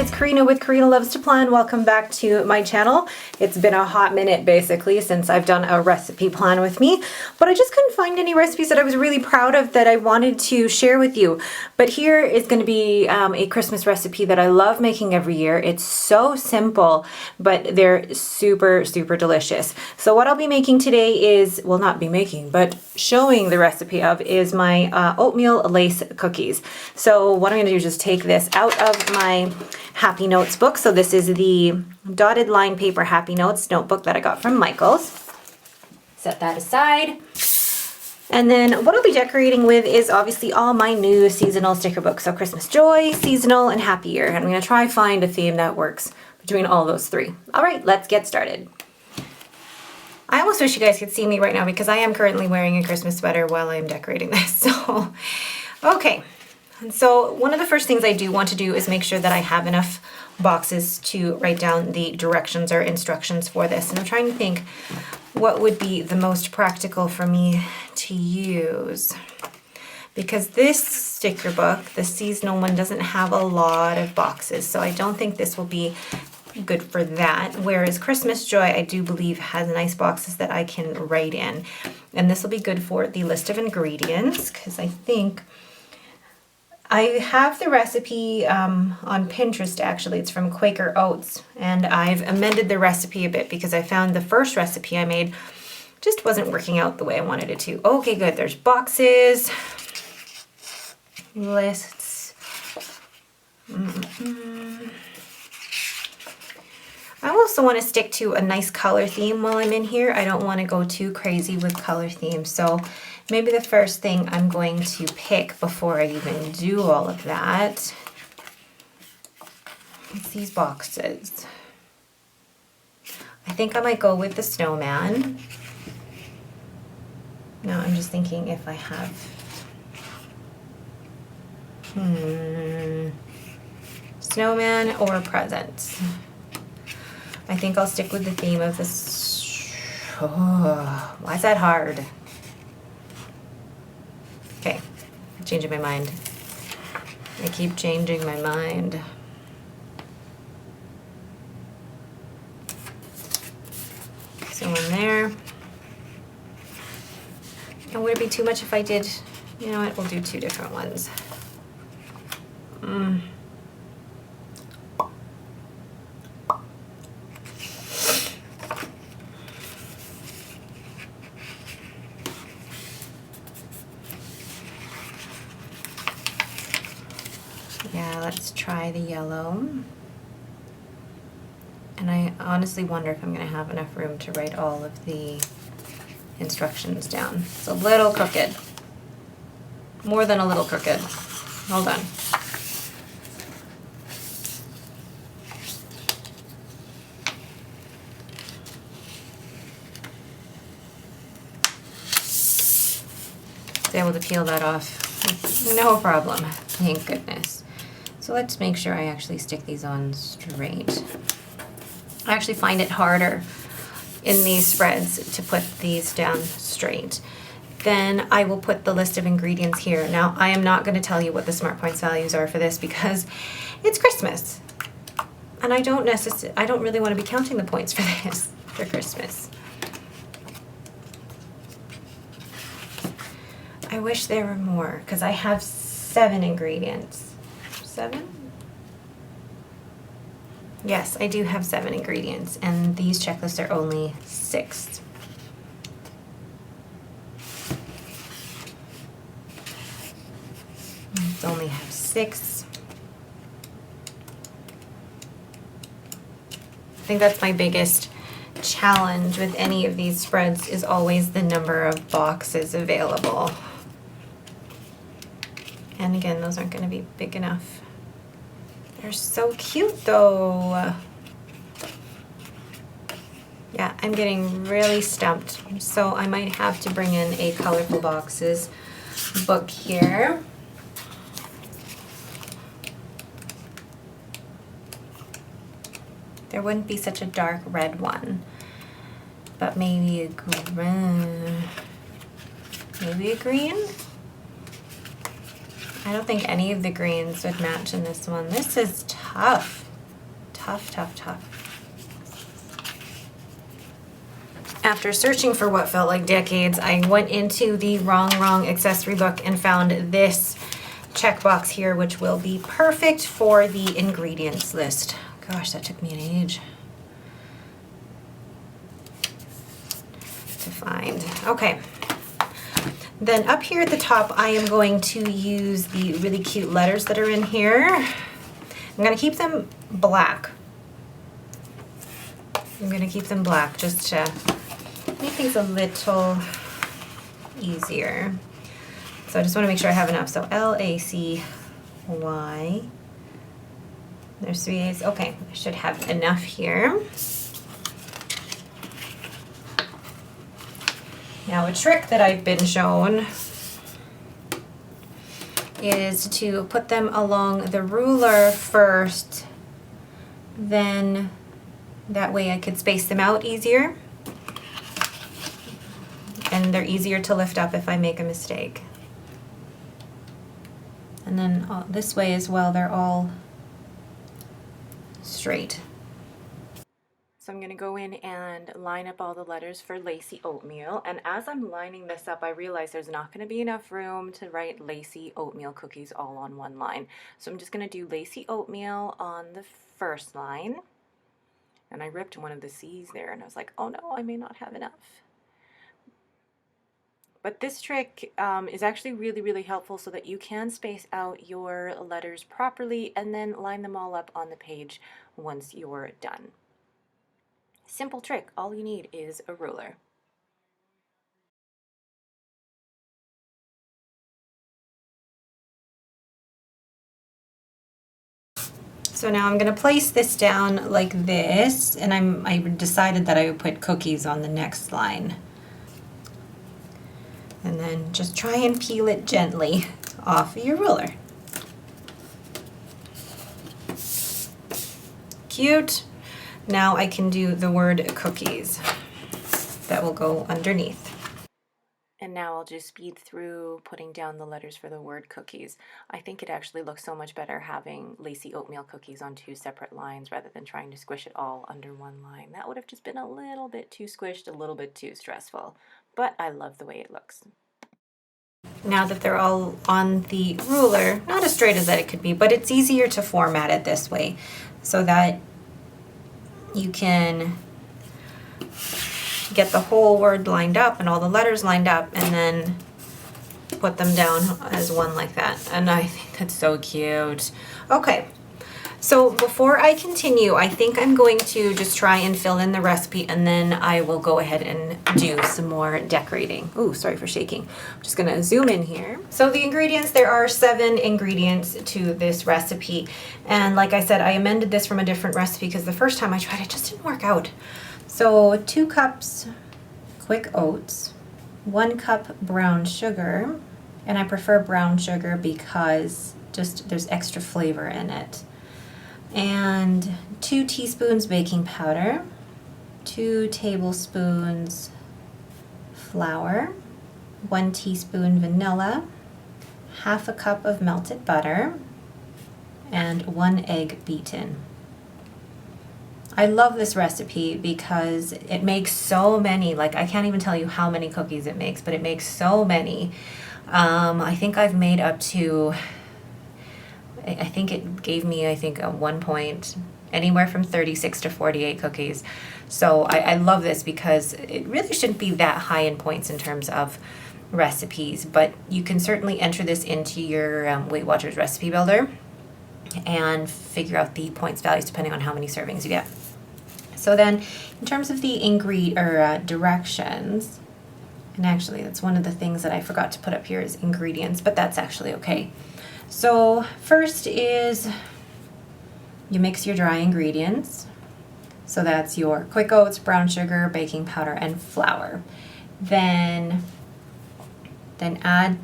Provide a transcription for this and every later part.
it's Karina with Karina Loves to Plan. Welcome back to my channel. It's been a hot minute basically since I've done a recipe plan with me, but I just couldn't find any recipes that I was really proud of that I wanted to share with you. But here is going to be a Christmas recipe that I love making every year. It's so simple, but they're super, super delicious. So what I'll be making today is, well, not be making, but showing the recipe of is my oatmeal lace cookies. So what I'm going to do is just take this out of my Happy Notes book. So this is the dotted line paper Happy Notes notebook that I got from Michael's. Set that aside. And then what I'll be decorating with is obviously all my new seasonal sticker books. So Christmas Joy, Seasonal, and Happy Year. And I'm going to try find a theme that works between all those three. All right, let's get started. I almost wish you guys could see me right now because I am currently wearing a Christmas sweater while I'm decorating this. So, okay. And so one of the first things I do want to do is make sure that I have enough boxes to write down the directions or instructions for this. And I'm trying to think what would be the most practical for me to use. Because this sticker book, the seasonal one, doesn't have a lot of boxes. So I don't think this will be good for that. Whereas Christmas Joy, I do believe, has nice boxes that I can write in. And this will be good for the list of ingredients because I think I have the recipe on Pinterest, actually. It's from Quaker Oats, and I've amended the recipe a bit because I found the first recipe I made just wasn't working out the way I wanted it to. Okay, good. There's boxes, lists. I also want to stick to a nice color theme while I'm in here. I don't want to go too crazy with color themes, so maybe the first thing I'm going to pick before I even do all of that is these boxes. I think I might go with the snowman. No, I'm just thinking if I have... snowman or presents. I think I'll stick with the theme of this. Oh, why is that hard? Okay, I'm changing my mind. I keep changing my mind. So in there. And would it be too much if I did, you know what, we'll do two different ones. Yeah, let's try the yellow. And I honestly wonder if I'm going to have enough room to write all of the instructions down. It's a little crooked. More than a little crooked. Hold on. Was able to peel that off. No problem. Thank goodness. So let's make sure I actually stick these on straight. I actually find it harder in these spreads to put these down straight. Then I will put the list of ingredients here. Now, I am not going to tell you what the Smart Points values are for this because it's Christmas. And I don't really want to be counting the points for this for Christmas. I wish there were more because I have 7 ingredients. 7? Yes, I do have 7 ingredients, and these checklists are only 6. I only have 6. I think that's my biggest challenge with any of these spreads is always the number of boxes available. And again, those aren't going to be big enough. They're so cute though. Yeah, I'm getting really stumped. So I might have to bring in a colorful boxes book here. There wouldn't be such a dark red one, but maybe a green. Maybe a green? I don't think any of the greens would match in this one. This is tough. Tough, tough, tough. After searching for what felt like decades, I went into the Rongrong accessory book and found this checkbox here, which will be perfect for the ingredients list. Gosh, that took me an age to find. Okay. Then up here at the top, I am going to use the really cute letters that are in here. I'm going to keep them black. I'm going to keep them black just to make things a little easier. So I just want to make sure I have enough. So L-A-C-Y. There's 3 A's. Okay, I should have enough here. Now a trick that I've been shown is to put them along the ruler first, then that way I could space them out easier. And they're easier to lift up if I make a mistake. And then this way as well, they're all straight. So I'm going to go in and line up all the letters for Lacy Oatmeal. And as I'm lining this up, I realize there's not going to be enough room to write Lacy Oatmeal Cookies all on one line. So I'm just going to do Lacy Oatmeal on the first line. And I ripped one of the C's there and I was like, oh no, I may not have enough. But this trick is actually really, really helpful so that you can space out your letters properly and then line them all up on the page once you're done. Simple trick. All you need is a ruler. So now I'm going to place this down like this, and I decided that I would put cookies on the next line. And then just try and peel it gently off of your ruler. Cute. Now I can do the word cookies. That will go underneath. And now I'll just speed through putting down the letters for the word cookies. I think it actually looks so much better having Lacy Oatmeal Cookies on 2 separate lines rather than trying to squish it all under one line. That would have just been a little bit too squished, a little bit too stressful. But I love the way it looks. Now that they're all on the ruler, not as straight as that it could be, but it's easier to format it this way so that you can get the whole word lined up and all the letters lined up and then put them down as one like that. And I think that's so cute. Okay, so before I continue, I think I'm going to just try and fill in the recipe and then I will go ahead and do some more decorating. Ooh, sorry for shaking. I'm just gonna zoom in here. So the ingredients, there are 7 ingredients to this recipe. And like I said, I amended this from a different recipe because the first time I tried it just didn't work out. So 2 cups quick oats, 1 cup brown sugar, and I prefer brown sugar because just there's extra flavor in it. And 2 teaspoons baking powder, 2 tablespoons flour, 1 teaspoon vanilla, half a cup of melted butter, and 1 egg beaten. I love this recipe because it makes so many, like I can't even tell you how many cookies it makes, but it makes so many. I think I've made up to, I think it gave me, a 1 point, anywhere from 36 to 48 cookies. So I love this because it really shouldn't be that high in points in terms of recipes, but you can certainly enter this into your Weight Watchers recipe builder and figure out the points values depending on how many servings you get. So then in terms of the directions, and actually that's one of the things that I forgot to put up here is ingredients, but that's actually okay. So first is you mix your dry ingredients. So that's your quick oats, brown sugar, baking powder, and flour. Then add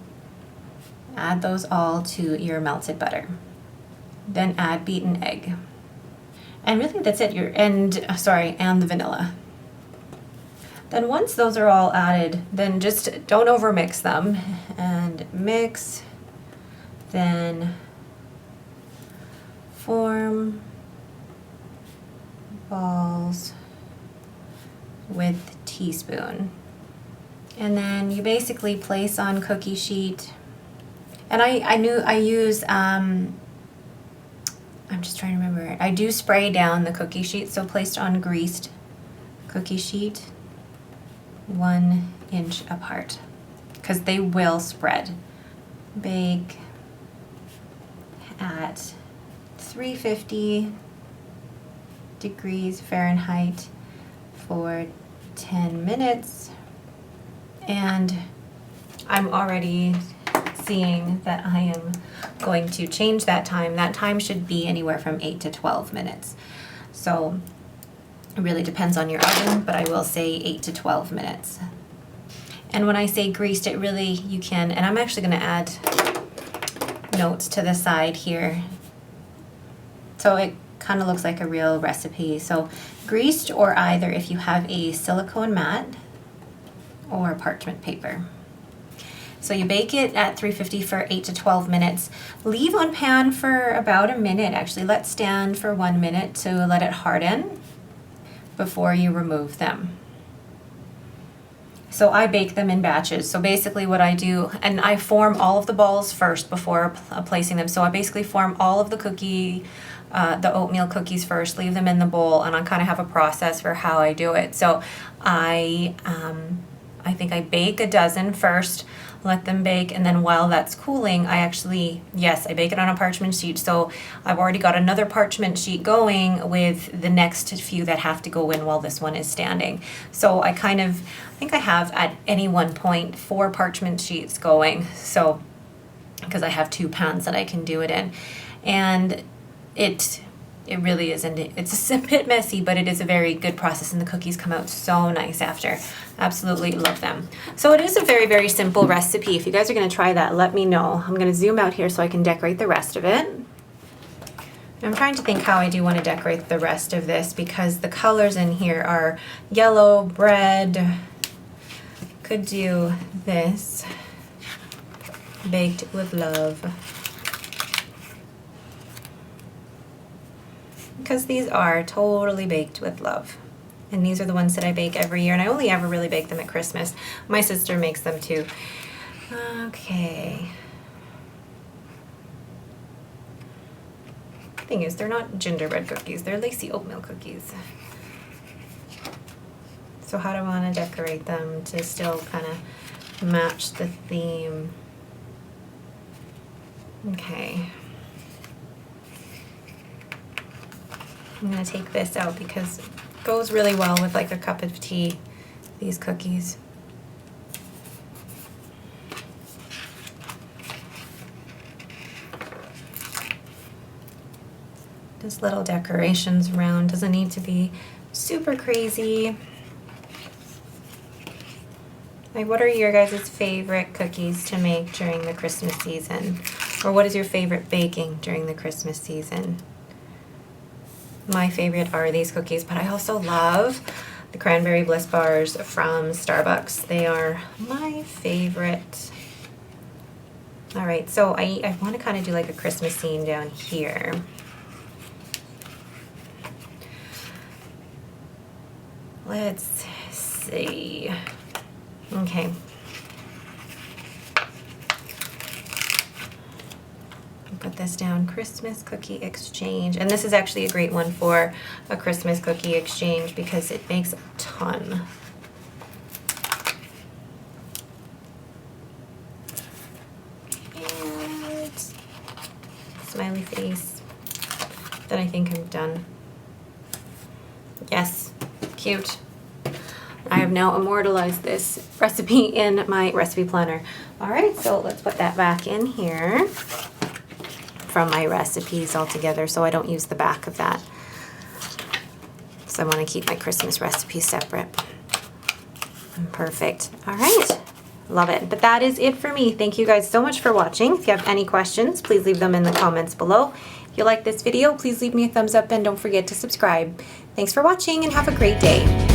those all to your melted butter. Then add beaten egg. And really that's it, and the vanilla. Then once those are all added, then just don't overmix them and mix, then form balls with teaspoon. And then you basically place on cookie sheet. And I use, I'm just trying to remember. I do spray down the cookie sheet, so placed on greased cookie sheet 1 inch apart, because they will spread. Bake at 350 degrees Fahrenheit for 10 minutes. And I'm already seeing that I am going to change that time. That time should be anywhere from 8 to 12 minutes. So it really depends on your oven, but I will say 8 to 12 minutes. And when I say greased, it really, you can, and I'm actually going to add notes to the side here. So it kind of looks like a real recipe. So greased, or either if you have a silicone mat or parchment paper. So you bake it at 350 for 8 to 12 minutes. Leave on pan for about a minute. Actually, let stand for 1 minute to let it harden before you remove them. So I bake them in batches. So basically what I do, and I form all of the balls first before placing them. So I basically form all of the the oatmeal cookies first, leave them in the bowl, and I kind of have a process for how I do it. So I think I bake a dozen first, let them bake, and then while that's cooling, I bake it on a parchment sheet. So I've already got another parchment sheet going with the next few that have to go in while this one is standing. So I think I have at any one point 4 parchment sheets going. So, because I have 2 pans that I can do it in. And it really isn't. It's a bit messy, but it is a very good process, and the cookies come out so nice after. Absolutely love them. So it is a very, very simple recipe. If you guys are going to try that, let me know. I'm going to zoom out here so I can decorate the rest of it. I'm trying to think how I do want to decorate the rest of this, because the colors in here are yellow, red. Could do this. Baked with love. Because these are totally baked with love. And these are the ones that I bake every year, and I only ever really bake them at Christmas. My sister makes them too. Okay. Thing is, they're not gingerbread cookies, they're Lacy Oatmeal Cookies. So how do I want to decorate them to still kind of match the theme? Okay. I'm going to take this out because it goes really well with like a cup of tea, these cookies. Just little decorations around, doesn't need to be super crazy. Like, what are your guys' favorite cookies to make during the Christmas season? Or what is your favorite baking during the Christmas season? My favorite are these cookies, but I also love the cranberry bliss bars from Starbucks. They are my favorite. All right, so I want to kind of do like a Christmas scene down here. Let's see. Okay. Put this down, Christmas cookie exchange. And this is actually a great one for a Christmas cookie exchange because it makes a ton. And smiley face. Then I think I'm done. Yes, cute. I have now immortalized this recipe in my recipe planner. All right, so let's put that back in here from my recipes all together so I don't use the back of that. So I want to keep my Christmas recipes separate. Perfect. All right. Love it. But that is it for me. Thank you guys so much for watching. If you have any questions, please leave them in the comments below. If you like this video, please leave me a thumbs up and don't forget to subscribe. Thanks for watching and have a great day.